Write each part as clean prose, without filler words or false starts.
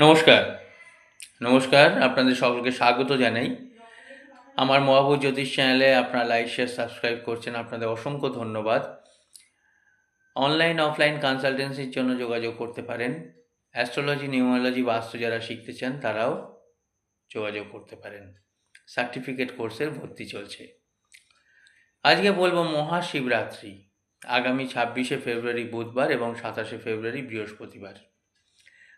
নমস্কার, নমস্কার। আপনাদের সকলকে স্বাগত জানাই। আমার মহাভূত জ্যোতিষ চ্যানেলে আপনারা লাইক, শেয়ার, সাবস্ক্রাইব করছেন। আপনাদের অসংখ্য ধন্যবাদ। অনলাইন, অফলাইন কনসালটেন্সির জন্য যোগাযোগ করতে পারেন। অ্যাস্ট্রোলজি, নিউমারোলজি, বাস্তু যারা শিখতে চান তারাও যোগাযোগ করতে পারেন। সার্টিফিকেট কোর্সের ভর্তি চলছে। আজকে বলবো মহাশিবরাত্রি আগামী 26শে ফেব্রুয়ারি বুধবার এবং 27শে ফেব্রুয়ারি বৃহস্পতিবার।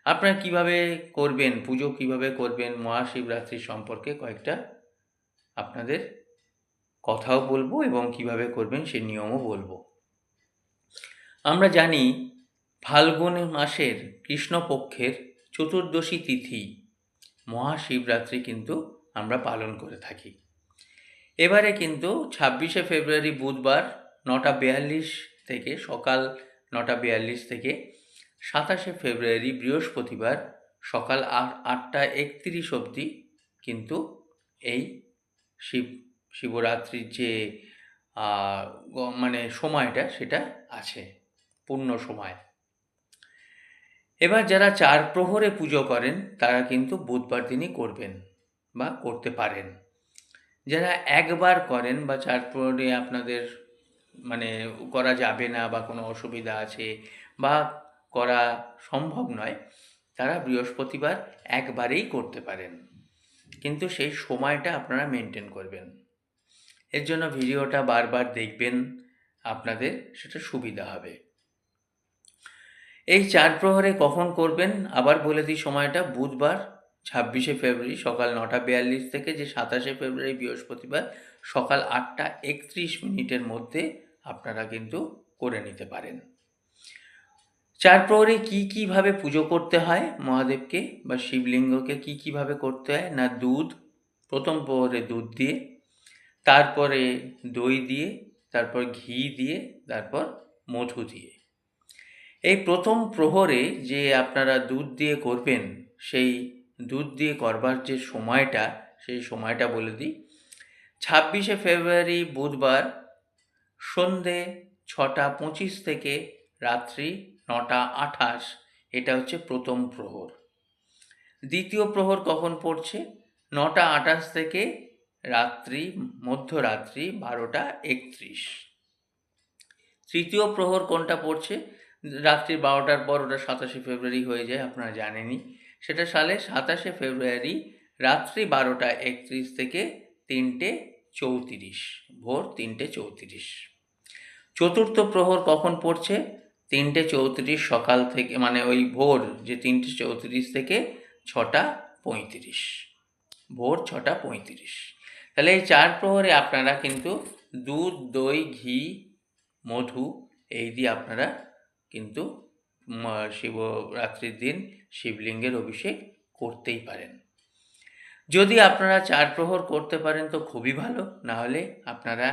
আপনারা কিভাবে করবেন, পুজো কিভাবে করবেন, মহাশিবরাত্রি সম্পর্কে কয়েকটা আপনাদের কথাও বলবো এবং কিভাবে করবেন সে নিয়মও বলবো। আমরা জানি ফাল্গুন মাসের কৃষ্ণপক্ষের চতুর্দশী তিথি মহাশিবরাত্রি কিন্তু আমরা পালন করে থাকি। এবারে কিন্তু 26শে ফেব্রুয়ারি বুধবার 9:42 থেকে সকাল 9:42 থেকে 27শে ফেব্রুয়ারি বৃহস্পতিবার সকাল 8:31 অবধি কিন্তু এই শিবরাত্রির যে মানে সময়টা সেটা আছে, পূর্ণ সময়। এবার যারা 4 প্রহরে পুজো করেন তারা কিন্তু বুধবার দিনই করবেন বা করতে পারেন। যারা একবার করেন বা 4 প্রহরে আপনাদের মানে করা যাবে না বা কোনো অসুবিধা আছে বা করা সম্ভব নয়, তারা বৃহস্পতিবার একবারেই করতে পারেন, কিন্তু সেই সময়টা আপনারা মেনটেন করবেন। এর জন্য ভিডিওটা বারবার দেখবেন, আপনাদের সেটা সুবিধা হবে। এই 4 প্রহরে কখন করবেন আবার বলে দিই সময়টা। বুধবার 26শে ফেব্রুয়ারি সকাল 9:42 থেকে যে 27শে ফেব্রুয়ারি বৃহস্পতিবার সকাল 8:31 মধ্যে আপনারা কিন্তু করে নিতে পারেন। 4 প্রহরে কীভাবে পুজো করতে হয় মহাদেবকে বা শিবলিঙ্গকে, কীভাবে করতে হয় না, দুধ, প্রথম প্রহরে দুধ দিয়ে, তারপরে দই দিয়ে, তারপর ঘি দিয়ে, তারপর মধু দিয়ে। এই প্রথম প্রহরে যে আপনারা দুধ দিয়ে করবেন, সেই দুধ দিয়ে করবার যে সময়টা, সেই সময়টা বলে দিই। 26শে ফেব্রুয়ারি বুধবার সন্ধে 6:25 থেকে রাত্রি 9:28, এটা হচ্ছে প্রথম প্রহর। দ্বিতীয় প্রহর কখন পড়ছে? 9:28 থেকে মধ্যরাত্রি 12:31। তৃতীয় প্রহর কোনটা পড়ছে? রাত্রি 12টার পর, ওটা 27শে ফেব্রুয়ারি হয়ে যায়, আপনারা জানেনই। সেটা সালে 27শে ফেব্রুয়ারি রাত্রি 12:31 থেকে 3:34, ভোর 3:34। চতুর্থ প্রহর কখন পড়ছে? 3:34 সকাল থেকে, মানে ওই ভোর যে 3:34 থেকে 6:35, ভোর 6:35। তাহলে এই 4 প্রহরে আপনারা কিন্তু দুধ, দই, ঘি, মধু এই দিয়ে আপনারা কিন্তু শিবরাত্রির দিন শিবলিঙ্গের অভিষেক করতেই পারেন। যদি আপনারা 4 প্রহর করতে পারেন তো খুবই ভালো, নাহলে আপনারা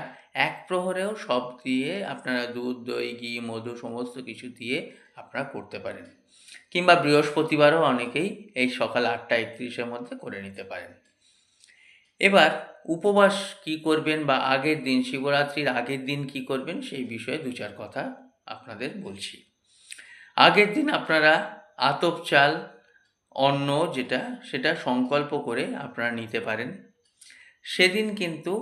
1 প্রহরেও সব দিয়ে আপনারা দুধ, দই, ঘি, মধু সমস্ত কিছু দিয়ে আপনারা করতে পারেন, কিংবা বৃহস্পতিবারও অনেকেই এই সকাল 8:31 মধ্যে করে নিতে পারেন। এবার উপবাস কি করবেন বা আগের দিন, শিবরাত্রির আগের দিন কি করবেন সেই বিষয়ে 2-4 কথা আপনাদের বলছি। আগের দিন আপনারা আতপ চাল, অন্ন যেটা, সেটা সংকল্প করে আপনারা নিতে পারেন। সেদিন কিন্তু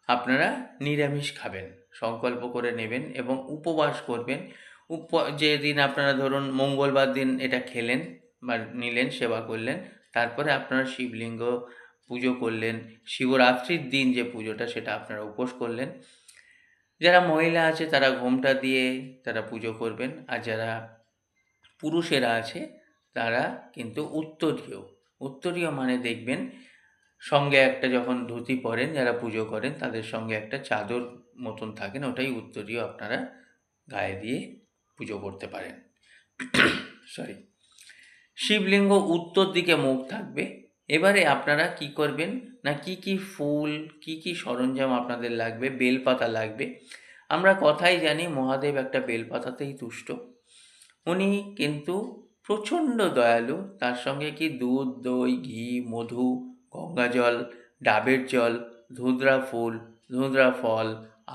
আপনারা নিরামিষ খাবেন, সংকল্প করে নেবেন এবং উপবাস করবেন। যেদিন আপনারা ধরুন মঙ্গলবার দিন এটা খেলেন বা নিলেন, সেবা করলেন, তারপরে আপনারা শিবলিঙ্গ পুজো করলেন। শিবরাত্রির দিন যে পুজোটা সেটা আপনারা উপোস করলেন। যারা মহিলা আছে তারা ঘোমটা দিয়ে তারা পুজো করবেন, আর যারা পুরুষেরা আছে তারা কিন্তু উত্তরীয় মানে দেখবেন সঙ্গে একটা, যখন ধুতি পরেন যারা পুজো করেন তাদের সঙ্গে একটা চাদর মতন থাকেন, ওটাই উত্তরীয়, আপনারা গায়ে দিয়ে পুজো করতে পারেন। সরি, শিবলিঙ্গ উত্তর দিকে মুখ থাকবে। এবারে আপনারা কি করবেন না, কি ফুল, কি সরঞ্জাম আপনাদের লাগবে। বেলপাতা লাগবে। আমরা কথাই জানি মহাদেব একটা বেলপাতাতেই তুষ্ট। উনি কিন্তু প্রচণ্ড দয়ালু। তার সঙ্গে কি দুধ, দই, ঘি, মধু, গঙ্গাজল, ডাবের জল, ধুতরা ফুল, ধুতরা ফল,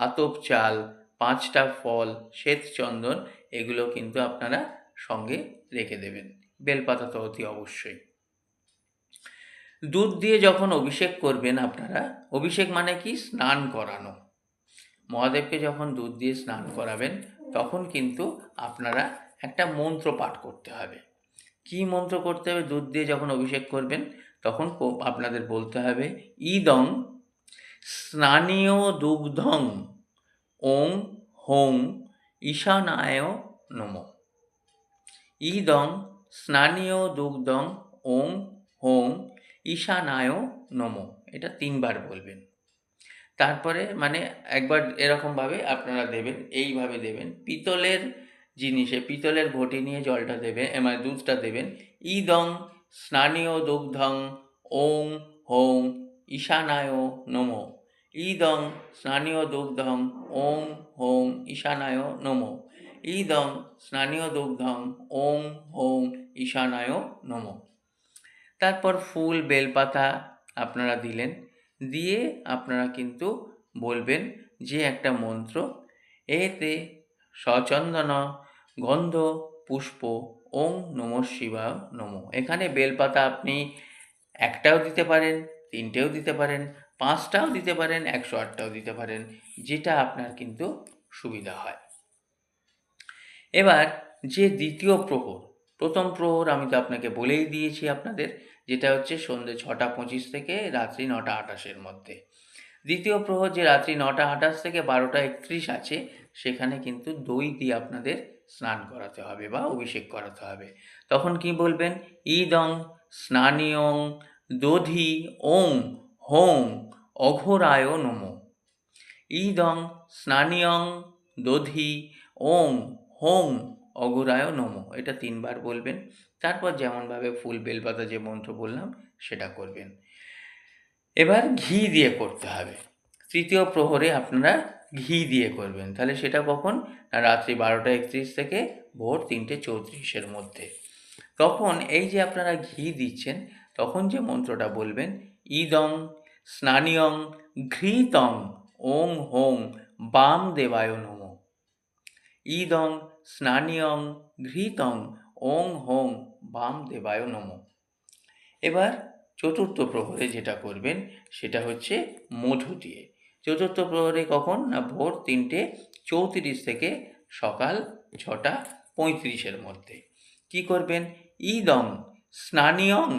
আতপ চাল, 5টা ফল, শ্বেতচন্দন, এগুলো কিন্তু আপনারা সঙ্গে রেখে দেবেন। বেলপাতা তো অতি অবশ্যই। দুধ দিয়ে যখন অভিষেক করবেন আপনারা, অভিষেক মানে কি, স্নান করানো, মহাদেবকে যখন দুধ দিয়ে স্নান করাবেন তখন কিন্তু আপনারা একটা মন্ত্র পাঠ করতে হবে। কি মন্ত্র করতে হবে? দুধ দিয়ে যখন অভিষেক করবেন তখন আপনাদের বলতে হবে, ইদং স্নানীয় দুগ্ধং ওং হোং ঈশানায় নমঃ। ইদং স্নানীয় দুগ্ধং ওং হোং ঈশানায় নমঃ। এটা 3 বার বলবেন। তারপরে মানে একবার এরকমভাবে আপনারা দেবেন, এইভাবে দেবেন, পিতলের জিনিসে, পিতলের ঘটি নিয়ে জলটা দেবেন, মানে দুধটা দেবেন। ইদং স্নানীয় দুগ্ধং ওং হোং ঈশানায় নমঃ। ইদং স্নানীয় দুগ্ধং ওং হোং ঈশানায় নমঃ। ইদং স্নানীয় দুগ্ধং ওং হোং ঈশানায় নমঃ। তারপর ফুল বেলপাতা আপনারা দিলেন, দিয়ে আপনারা কিন্তু বলবেন যে একটা মন্ত্র, এতে সচন্দন গন্ধ পুষ্প ওং নমঃ শিবায় নমঃ। এখানে বেলপাতা আপনি একটাও দিতে পারেন, 3টেও দিতে পারেন, 5টাও দিতে পারেন, 108টাও দিতে পারেন, যেটা আপনার কিন্তু সুবিধা হয়। এবার যে দ্বিতীয় প্রহর, প্রথম প্রহর আমি তো আপনাকে বলেই দিয়েছি আপনাদের, যেটা হচ্ছে সন্ধ্যে 6:25 থেকে রাত্রি 9:28-এর মধ্যে। দ্বিতীয় প্রহর যে রাত্রি 9:28 থেকে 12:31 আছে, সেখানে কিন্তু দই দিয়ে আপনাদের স্নান করাতে হবে বা অভিষেক করাতে হবে। তখন কি বলবেন? ইদং স্নানীয়ং দধি ওং হোং অঘোরায় নমঃ। ইদং স্নানীয়ং দধি ওং হোং অঘোরায় নমঃ। এটা 3 বার বলবেন। তারপর যেমনভাবে ফুল বেলপাতা যে মন্ত্র বললাম সেটা করবেন। এবার ঘি দিয়ে করতে হবে। তৃতীয় প্রহরে আপনারা ঘি দিয়ে করবেন। তাহলে সেটা কখন? না, রাত্রি 12:31 থেকে ভোর 3:34-এর মধ্যে। তখন এই যে আপনারা ঘি দিচ্ছেন, তখন যে মন্ত্রটা বলবেন, ইদং স্নানীয়ং ঘৃতং ওং হোং বাম দেবায় নমঃ। ইদং স্নানীয়ং ঘৃতং ওং হোং বাম দেবায় নমঃ। এবার চতুর্থ প্রহরে যেটা করবেন সেটা হচ্ছে মধু দিয়ে। চতুর্থ প্রহরে কখন? না, ভোর 3:34 থেকে সকাল 6:35-এর মধ্যে। কি করবেন? ইদং স্নানীয়ং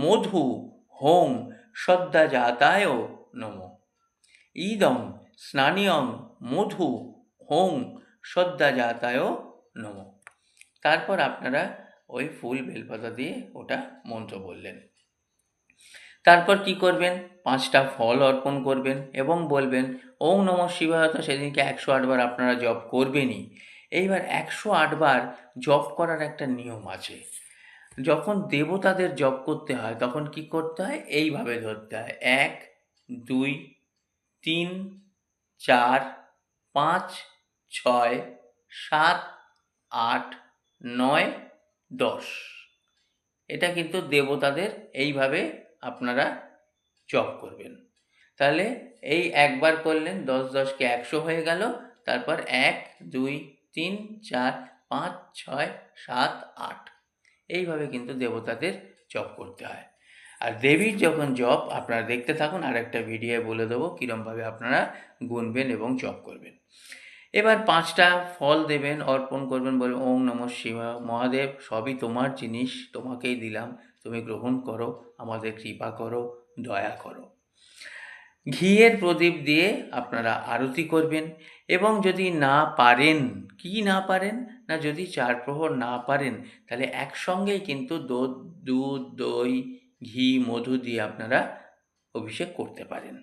মধু হোং সদ্যাজাতায় নমঃ। ইদং স্নানীয়ং মধু হোং সদ্যাজাতায় নমঃ। তারপর আপনারা ওই ফুল বেলপাতা দিয়ে ওটা মন্ত্র বললেন। তারপর কি করবেন? 5টা ফল অর্পণ করবেন এবং বলবেন ওং নমঃ শিবায়। তো সেদিনকে 108 বার আপনারা জপ করবেনই। এইবার 108 বার জপ করার একটা নিয়ম আছে। যখন দেবতাদের জপ করতে হয় তখন কি করতে হয়? এইভাবে ধরতে হয়, 1 2 3 4 5 6 7 8 9 10। এটা কিন্তু দেবতাদের এইভাবে আপনারা জপ করবেন। তাহলে এই একবার করলেন, 10 10 100 হয়ে গেল। তারপর 1 2 3 4 5 6 7 8, এইভাবে কিন্তু দেবতাদের জপ করতে হয়। আর দেবীর যখন জপ আপনারা দেখতে থাকুন, আর একটা ভিডিও বলে দেবো কীরমভাবে আপনারা গুনবেন এবং জপ করবেন। এবার 5টা ফল দেবেন, অর্পণ করবেন, বলবেন ওং নমঃ শিবায়। মহাদেব, সবই তোমার জিনিস, তোমাকেই দিলাম, তুমি গ্রহণ করো, আমাদের কৃপা করো, দয়া করো। ঘিয়ের প্রদীপ দিয়ে আপনারা আরতি করবেন এবং যদি না পারেন, কি না পারেন না, যদি 4 প্রহর না পারেন তাহলে একসঙ্গেই কিন্তু দুধ দই ঘি মধু দিয়ে আপনারা অভিষেক করতে পারেন,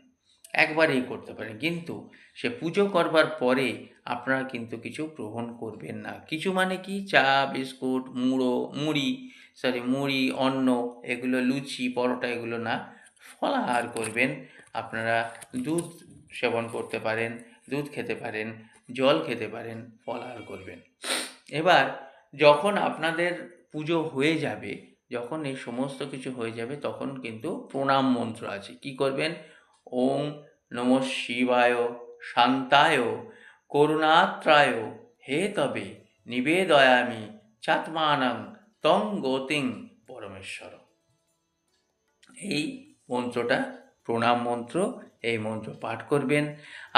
একবারেই করতে পারেন। কিন্তু সে পুজো করবার পরে আপনারা কিন্তু কিছু গ্রহণ করবেন না। কিছু মানে কি? চা বিস্কুট মুড়ি অন্ন, এগুলো লুচি পরোটা এগুলো না, ফলাহার করবেন। আপনারা দুধ সেবন করতে পারেন, দুধ খেতে পারেন, জল খেতে পারেন, ফলাহার করবেন। এবার যখন আপনাদের পুজো হয়ে যাবে, যখন এই সমস্ত কিছু হয়ে যাবে, তখন কিন্তু প্রণাম মন্ত্র আছে। কি করবেন? ওং নমঃ শিবায় শান্তায় করুণাত্রায় হে তবে নিবেদয়ামি চাত্মানং তং গতিং পরমেশ্বর। এই মন্ত্রটা প্রণাম মন্ত্র, এই মন্ত্র পাঠ করবেন।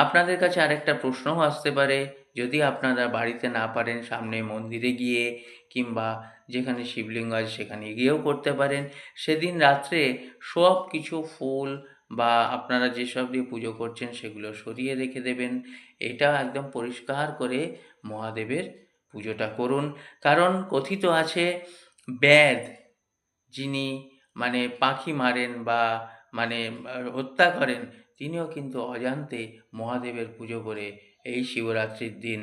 আপনাদের কাছে আরেকটা প্রশ্নও আসতে পারে, যদি আপনারা বাড়িতে না পারেন সামনে মন্দিরে গিয়ে কিংবা যেখানে শিবলিঙ্গ আছে সেখানে গিয়েও করতে পারেন। সেদিন রাত্রে সব কিছু ফুল বা আপনারা যেসব দিয়ে পুজো করছেন সেগুলো সরিয়ে রেখে দেবেন। এটা একদম পরিষ্কার করে মহাদেবের পুজোটা করুন। কারণ কথিত আছে ব্যাধ যিনি মানে পাখি মারেন বা মানে হত্যা করেন, তিনিও কিন্তু অজান্তে মহাদেবের পুজো করে এই শিবরাত্রির দিন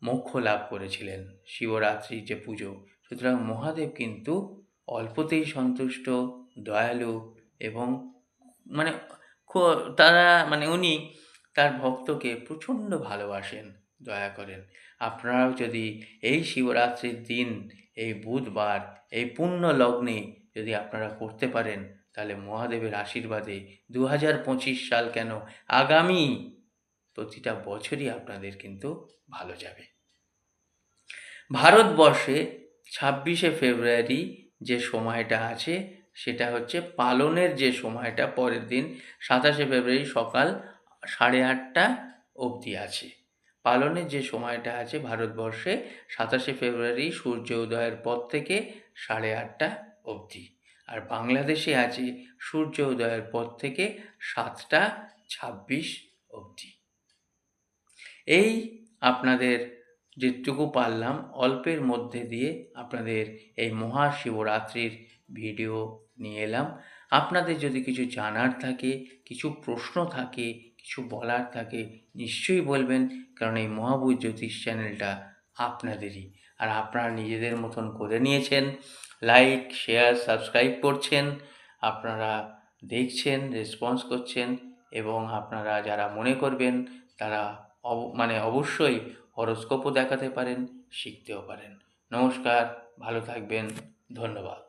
মোক্ষ লাভ করেছিলেন। শিবরাত্রির যে পুজো, সুতরাং মহাদেব কিন্তু অল্পতেই সন্তুষ্ট, দয়ালু এবং মানে তারা মানে উনি তার ভক্তকে প্রচণ্ড ভালোবাসেন, দয়া করেন। আপনারাও যদি এই শিবরাত্রির দিন, এই বুধবার, এই পুণ্য লগ্নে যদি আপনারা করতে পারেন, তাহলে মহাদেবের আশীর্বাদে 2025 সাল কেন, আগামী প্রতিটা বছরই আপনাদের কিন্তু ভালো যাবে। ভারতবর্ষে 26শে ফেব্রুয়ারি যে সময়টা আছে সেটা হচ্ছে পালনের যে সময়টা, পরের দিন 27শে ফেব্রুয়ারি সকাল 8:30 অবধি আছে। পালনের যে সময়টা আছে ভারতবর্ষে 27শে ফেব্রুয়ারি সূর্য উদয়ের পর থেকে 8:30 অবধি। আর বাংলাদেশে আছে সূর্য উদয়ের পর থেকে 7:26 অবধি। এই আপনাদের যেটুকু পারলাম অল্পের মধ্যে দিয়ে আপনাদের এই মহাশিবরাত্রির ভিডিও নিয়ে এলাম। আপনাদের যদি কিছু জানার থাকে, কিছু প্রশ্ন থাকে, কিছু বলার থাকে, নিশ্চয়ই বলবেন, কারণ এই মহাভূত জ্যোতিষ চ্যানেলটা আপনাদেরই। আর আপনারা নিজেদের মতন করে নিয়েছেন, লাইক, শেয়ার, সাবস্ক্রাইব করছেন, আপনারা দেখছেন, রেসপন্স করছেন, এবং আপনারা যারা মনে করবেন তারা মানে অবশ্যই হরোস্কোপও দেখাতে পারেন, শিখতেও পারেন। নমস্কার, ভালো থাকবেন, ধন্যবাদ।